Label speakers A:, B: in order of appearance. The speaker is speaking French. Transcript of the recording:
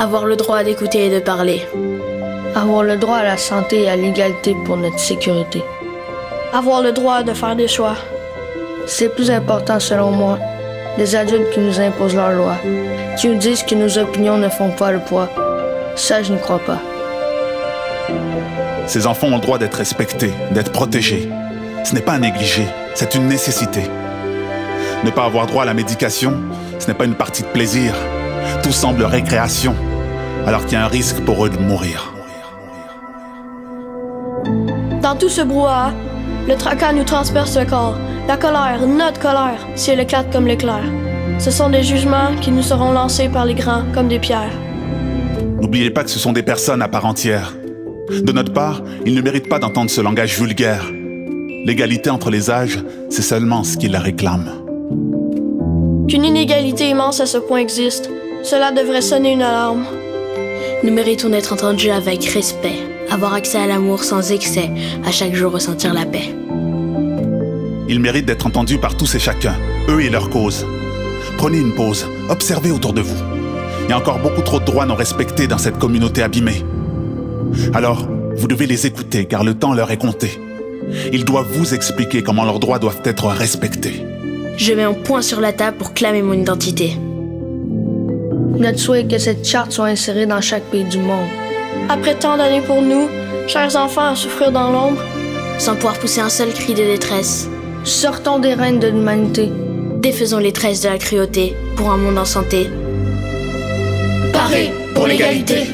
A: Avoir le droit d'écouter et de parler.
B: Avoir le droit à la santé et à l'égalité pour notre sécurité.
C: Avoir le droit de faire des choix.
B: C'est plus important selon moi. Des adultes qui nous imposent leurs lois, qui nous disent que nos opinions ne font pas le poids. Ça, je ne crois pas.
D: Ces enfants ont le droit d'être respectés, d'être protégés. Ce n'est pas à négliger, c'est une nécessité. Ne pas avoir droit à la médication, ce n'est pas une partie de plaisir. Tout semble récréation, alors qu'il y a un risque pour eux de mourir.
C: Dans tout ce brouhaha, le tracas nous transperce le corps. La colère, notre colère, si elle éclate comme l'éclair. Ce sont des jugements qui nous seront lancés par les grands comme des pierres.
D: N'oubliez pas que ce sont des personnes à part entière. De notre part, ils ne méritent pas d'entendre ce langage vulgaire. L'égalité entre les âges, c'est seulement ce qu'ils la réclament.
C: Qu'une inégalité immense à ce point existe, cela devrait sonner une alarme.
A: Nous méritons d'être entendus avec respect, avoir accès à l'amour sans excès, à chaque jour ressentir la paix.
D: Ils méritent d'être entendus par tous et chacun, eux et leurs causes. Prenez une pause, observez autour de vous. Il y a encore beaucoup trop de droits non respectés dans cette communauté abîmée. Alors, vous devez les écouter car le temps leur est compté. Ils doivent vous expliquer comment leurs droits doivent être respectés.
A: Je mets un point sur la table pour clamer mon identité.
B: Notre souhait est que cette charte soit insérée dans chaque pays du monde.
C: Après tant d'années pour nous, chers enfants à souffrir dans l'ombre,
A: sans pouvoir pousser un seul cri de détresse.
B: Sortons des rênes de l'humanité.
A: Défaisons les tresses de la cruauté pour un monde en santé.
E: Parez pour l'égalité.